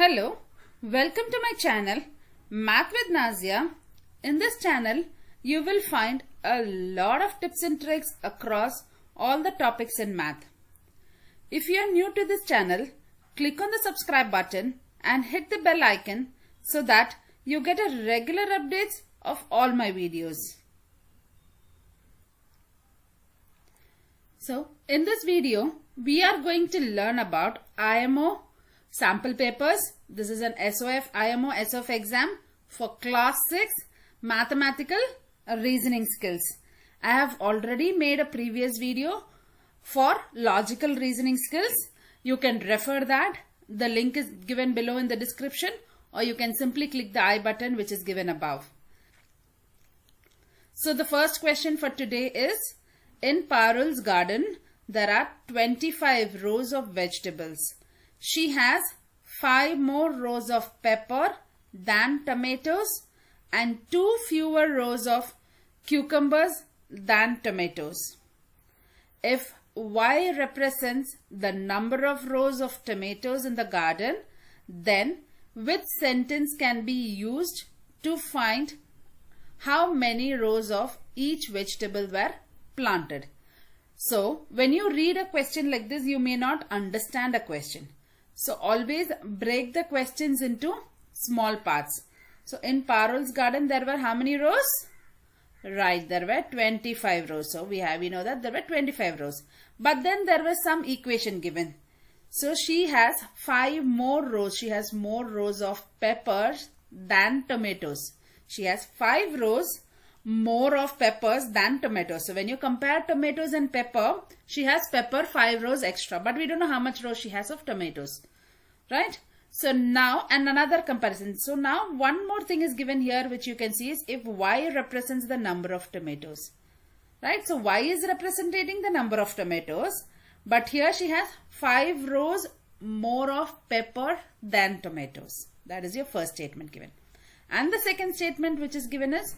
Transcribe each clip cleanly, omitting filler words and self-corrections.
Hello, welcome to my channel Math with Nazia. In this channel, you will find a lot of tips and tricks across all the topics in math. If you are new to this channel, click on the subscribe button and hit the bell icon so that you get a regular updates of all my videos. So, in this video, we are going to learn about IMO sample papers. This is an IMO SOF exam for class 6 mathematical reasoning skills. I have already made a previous video for logical reasoning skills. You can refer that. The link is given below in the description, or you can simply click the I button which is given above. So the first question for today is, in Parul's garden, there are 25 rows of vegetables. She has 5 more rows of pepper than tomatoes and 2 fewer rows of cucumbers than tomatoes. If Y represents the number of rows of tomatoes in the garden, then which sentence can be used to find how many rows of each vegetable were planted? So, when you read a question like this, you may not understand a question. So, always break the questions into small parts. So, in Parul's garden, there were how many rows? Right, there were 25 rows. So, we know that there were 25 rows. But then there was some equation given. So, she has 5 more rows. She has more rows of peppers than tomatoes. She has 5 rows more of peppers than tomatoes. So when you compare tomatoes and pepper, she has pepper 5 rows extra, but we don't know how much rows she has of tomatoes, right? So now, and another comparison. So now one more thing is given here which you can see is if Y represents the number of tomatoes, right? So Y is representing the number of tomatoes, but here she has 5 rows more of pepper than tomatoes. That is your first statement given. And the second statement which is given is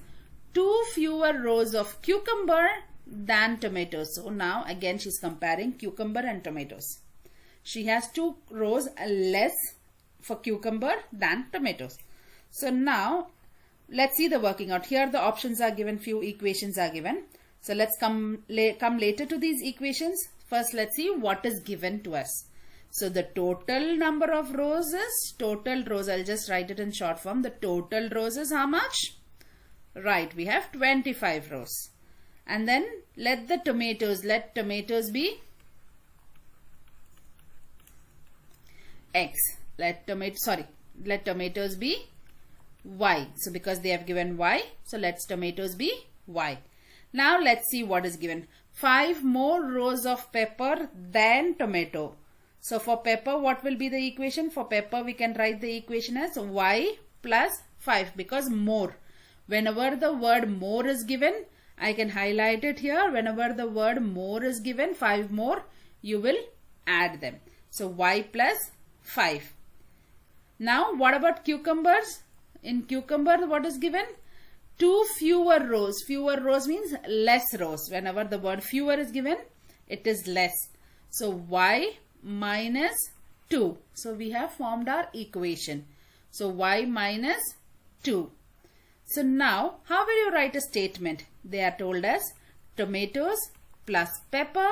2 fewer rows of cucumber than tomatoes. So now again she's comparing cucumber and tomatoes. She has 2 rows less for cucumber than tomatoes. So now let's see the working out. Here the options are given, few equations are given. So let's come later to these equations. First let's see what is given to us. So the total number of rows is, total rows, I'll just write it in short form. The total rows is how much? Right, we have 25 rows. And then let tomatoes be X. Let tomatoes be Y. So because they have given Y, so let tomatoes be Y. Now let's see what is given. 5 more rows of pepper than tomato. So for pepper, what will be the equation? For pepper, we can write the equation as Y plus 5 because more. Whenever the word more is given, I can highlight it here. Whenever the word more is given, 5 more, you will add them. So Y plus 5. Now what about cucumbers? In cucumber, what is given? 2 fewer rows. Fewer rows means less rows. Whenever the word fewer is given, it is less. So Y minus 2. So we have formed our equation. So Y minus 2. So now, how will you write a statement? They are told as tomatoes plus pepper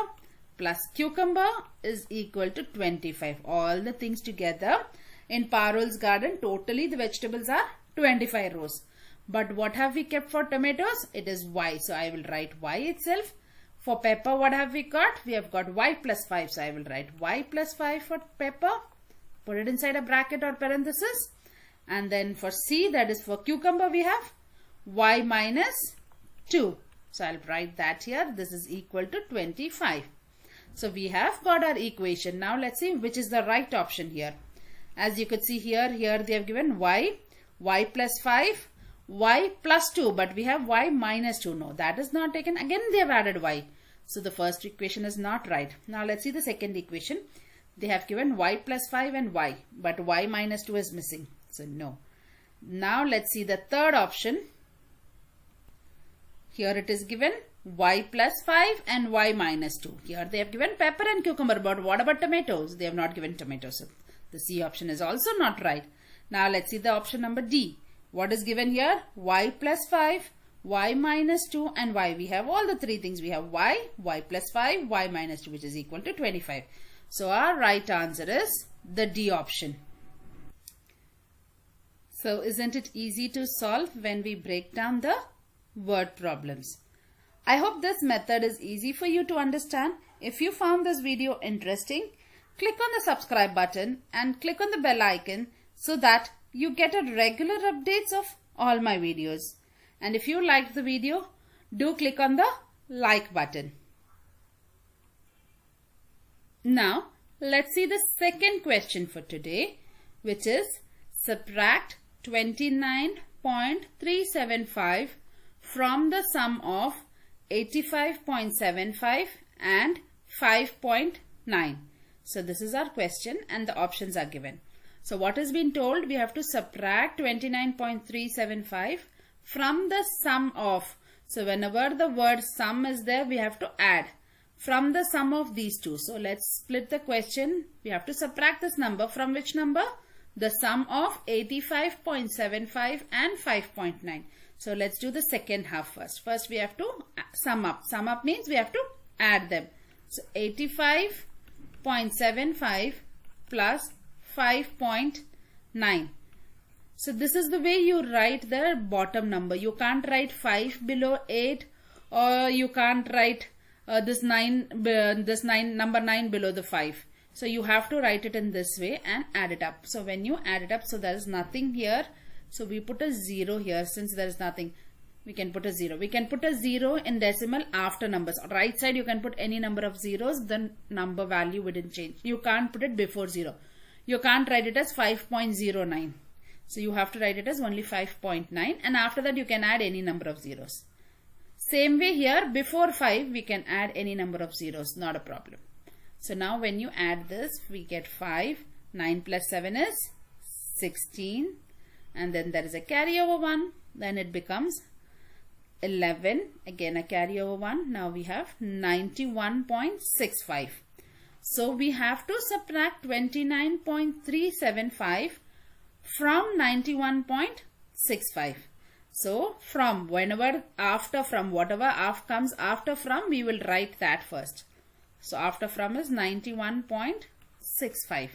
plus cucumber is equal to 25. All the things together. In Parul's garden, totally the vegetables are 25 rows. But what have we kept for tomatoes? It is Y. So I will write Y itself. For pepper, what have we got? We have got Y plus 5. So I will write Y plus 5 for pepper. Put it inside a bracket or parenthesis. And then for C, that is for cucumber, we have Y minus 2. So I'll write that here. This is equal to 25. So we have got our equation. Now let's see which is the right option here. As you could see here they have given Y plus 5, Y plus 2. But we have Y minus 2. No, that is not taken. Again, they have added Y. So the first equation is not right. Now let's see the second equation. They have given Y plus 5 and Y. But Y minus 2 is missing. So no. Now let's see the third option. Here it is given Y plus 5 and Y minus 2. Here they have given pepper and cucumber. But what about tomatoes? They have not given tomatoes. So The C option is also not right. Now let's see the option number D. What is given here? Y plus 5, y minus 2 and y. We have all the three things. We have y plus 5, y minus 2, which is equal to 25. So our right answer is the D option. So isn't it easy to solve when we break down the word problems? I hope this method is easy for you to understand. If you found this video interesting, click on the subscribe button and click on the bell icon so that you get a regular updates of all my videos. And if you liked the video, do click on the like button. Now, let's see the second question for today, which is subtract 29.375 from the sum of 85.75 and 5.9. So this is our question and the options are given. So what has been told? We have to subtract 29.375 from the sum of. So whenever the word sum is there, we have to add from the sum of these two. So let's split the question. We have to subtract this number from which number? The sum of 85.75 and 5.9. So let's do the second half first. First we have to sum up. Sum up means we have to add them. So 85.75 plus 5.9. So this is the way you write the bottom number. You can't write 5 below 8, or you can't write number 9 below the 5. So you have to write it in this way and add it up. So when you add it up, so there is nothing here. So we put a 0 here. Since there is nothing, we can put a 0. We can put a 0 in decimal after numbers. Right side you can put any number of zeros. The number value wouldn't change. You can't put it before 0. You can't write it as 5.09. So you have to write it as only 5.9, and after that you can add any number of zeros. Same way here, before 5 we can add any number of zeros, not a problem. So now when you add this, we get 5. 9 plus 7 is 16. And then there is a carryover 1. Then it becomes 11. Again a carryover 1. Now we have 91.65. So we have to subtract 29.375 from 91.65. So from whenever after from, whatever comes after from, we will write that first. So after from is 91.65.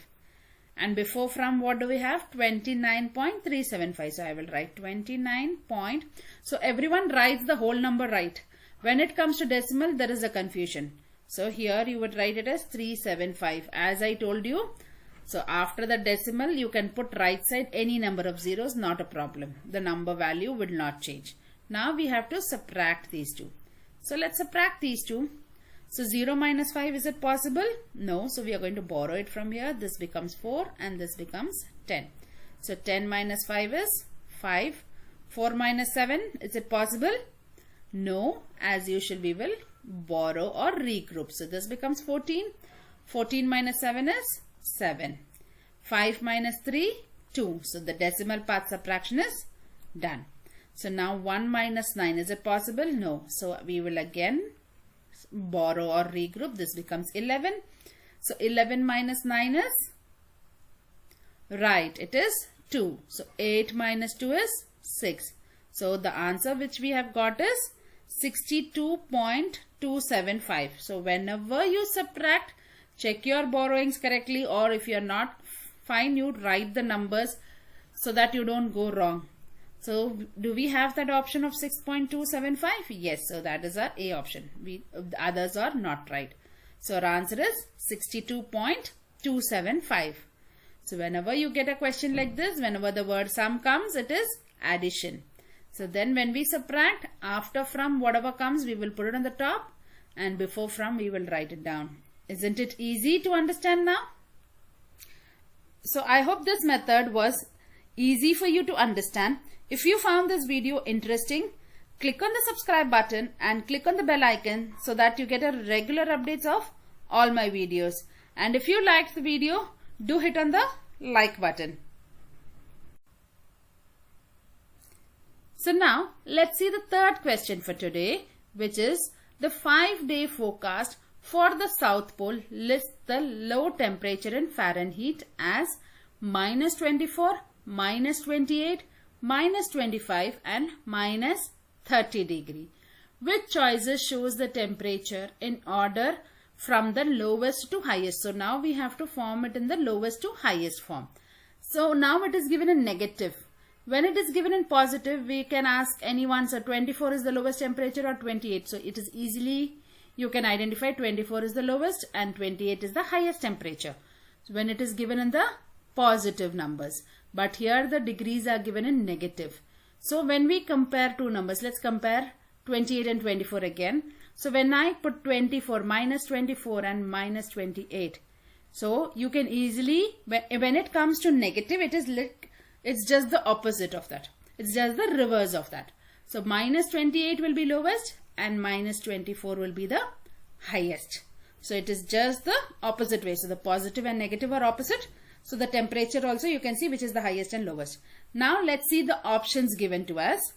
And before from, what do we have? 29.375. So I will write 29 point. So everyone writes the whole number right. When it comes to decimal, there is a confusion. So here you would write it as 375. As I told you. So after the decimal, you can put right side any number of zeros, not a problem. The number value will not change. Now we have to subtract these two. So let's subtract these two. So 0 minus 5, is it possible? No. So we are going to borrow it from here. This becomes 4 and this becomes 10. So 10 minus 5 is 5. 4 minus 7, is it possible? No. As usual, we will borrow or regroup. So this becomes 14. 14 minus 7 is 7. 5 minus 3, 2. So the decimal part subtraction is done. So now 1 minus 9, is it possible? No. So we will again borrow or regroup. This becomes 11. So 11 minus 9 is, right, it is 2. So 8 minus 2 is 6. So the answer which we have got is 62.275. So whenever you subtract, check your borrowings correctly, or if you are not fine, you write the numbers so that you don't go wrong. So do we have that option of 6.275? Yes. So that is our A option. The others are not right. So our answer is 62.275. So whenever you get a question like this, whenever the word sum comes, it is addition. So then when we subtract, after from whatever comes, we will put it on the top, and before from we will write it down. Isn't it easy to understand now? So I hope this method was easy for you to understand. If you found this video interesting, click on the subscribe button and click on the bell icon so that you get a regular updates of all my videos. And if you liked the video, do hit on the like button. So now let's see the third question for today, which is the 5-day forecast for the South Pole lists the low temperature in Fahrenheit as minus 24, minus 28, minus 25 and minus 30 degree. Which choices shows the temperature in order from the lowest to highest? So now we have to form it in the lowest to highest form. So now it is given in negative. When it is given in positive, we can ask anyone, so 24 is the lowest temperature or 28. So it is easily, you can identify 24 is the lowest and 28 is the highest temperature. So when it is given in the positive numbers. But here the degrees are given in negative. So when we compare two numbers, let's compare 28 and 24 again. So when I put 24, minus 24 and minus 28. So you can easily, when it comes to negative, it's just the opposite of that. It's just the reverse of that. So minus 28 will be lowest and minus 24 will be the highest. So it is just the opposite way. So the positive and negative are opposite. So the temperature also you can see which is the highest and lowest. Now let's see the options given to us.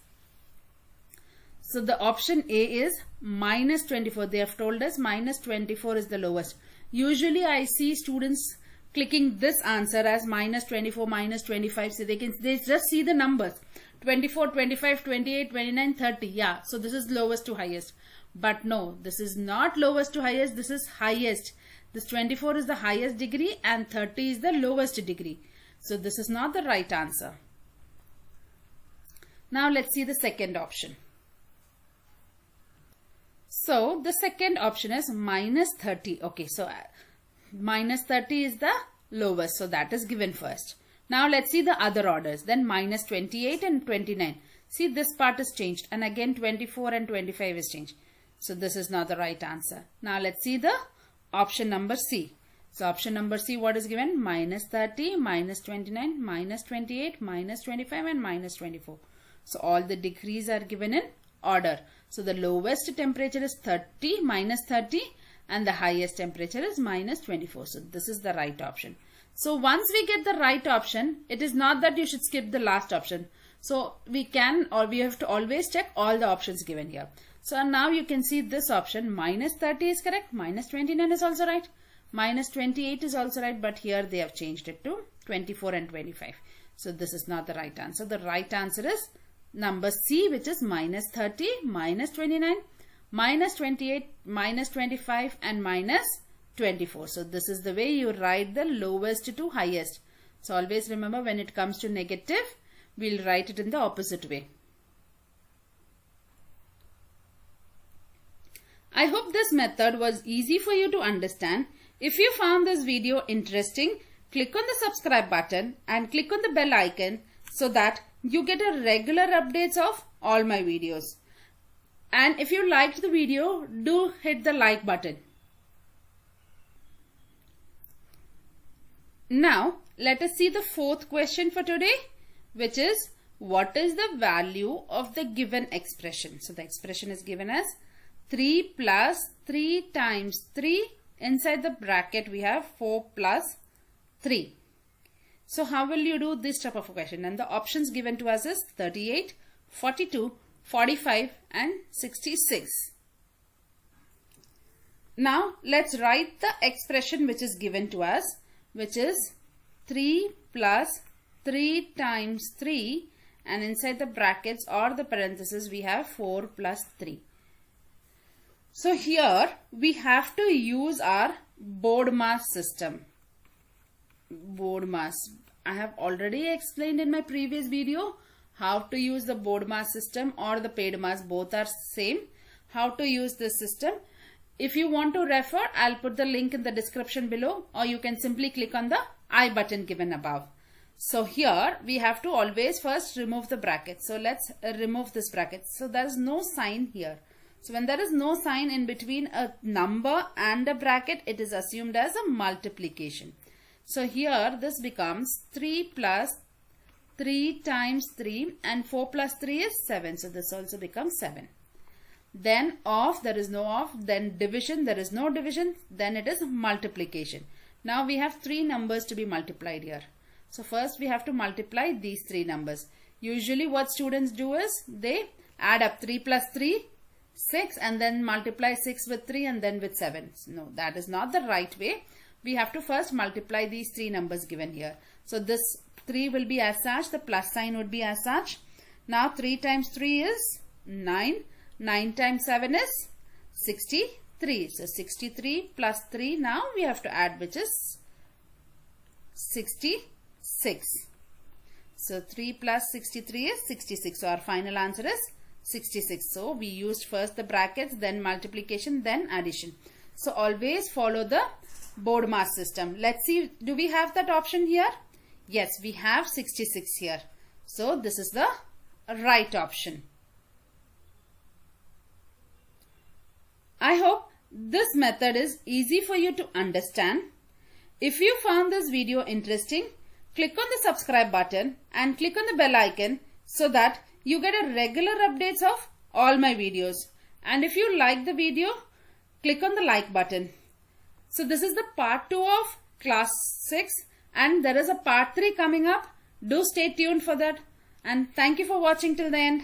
So the option A is minus 24. They have told us minus 24 is the lowest. Usually I see students clicking this answer as minus 24, minus 25. So they just see the numbers. 24, 25, 28, 29, 30. Yeah, so this is lowest to highest. But no, this is not lowest to highest. This is highest. This 24 is the highest degree and 30 is the lowest degree. So this is not the right answer. Now let's see the second option. So the second option is minus 30. Okay, so minus 30 is the lowest. So that is given first. Now let's see the other orders. Then minus 28 and 29. See, this part is changed. And again 24 and 25 is changed. So this is not the right answer. Now let's see the option number C. So option number C, what is given? Minus 30, minus 29, minus 28, minus 25 and minus 24. So all the degrees are given in order. So the lowest temperature is 30, minus 30 and the highest temperature is minus 24. So this is the right option. So once we get the right option, it is not that you should skip the last option. So we can, or we have to always check all the options given here. So now you can see this option, minus 30 is correct, minus 29 is also right, minus 28 is also right, but here they have changed it to 24 and 25. So this is not the right answer. The right answer is number C, which is minus 30, minus 29, minus 28, minus 25 and minus 24. So this is the way you write the lowest to highest. So always remember, when it comes to negative, we'll write it in the opposite way. I hope this method was easy for you to understand. If you found this video interesting, click on the subscribe button and click on the bell icon so that you get a regular updates of all my videos. And if you liked the video, do hit the like button. Now, let us see the fourth question for today, which is, what is the value of the given expression? So the expression is given as 3 plus 3 times 3. Inside the bracket we have 4 plus 3. So how will you do this type of a question? And the options given to us is 38, 42, 45 and 66. Now let's write the expression which is given to us, which is 3 plus 3 times 3, and inside the brackets or the parentheses we have 4 plus 3. So here we have to use our BODMAS system. BODMAS. I have already explained in my previous video how to use the BODMAS system or the PAIDMAS. Both are same. How to use this system. If you want to refer, I'll put the link in the description below, or you can simply click on the I button given above. So here we have to always first remove the bracket. So let's remove this bracket. So there is no sign here. So when there is no sign in between a number and a bracket, it is assumed as a multiplication. So here this becomes 3 plus 3 times 3 and 4 plus 3 is 7. So this also becomes 7. Then off, there is no off. Then division, there is no division. Then it is multiplication. Now we have 3 numbers to be multiplied here. So first we have to multiply these 3 numbers. Usually what students do is they add up 3 plus 3, 6, and then multiply 6 with 3 and then with 7. No, that is not the right way. We have to first multiply these 3 numbers given here. So this 3 will be as such, the plus sign would be as such. Now 3 times 3 is 9. 9 times 7 is 63. So 63 plus 3 now we have to add, which is 66. So 3 plus 63 is 66. So our final answer is 66. So we used first the brackets, then multiplication, then addition. So always follow the BODMAS system. Let's see, do we have that option here? Yes, we have 66 here. So this is the right option. I hope this method is easy for you to understand. If you found this video interesting, click on the subscribe button and click on the bell icon so that you get a regular updates of all my videos. And if you like the video, click on the like button. So this is the part 2 of class 6 and there is a part 3 coming up. Do stay tuned for that. And thank you for watching till the end.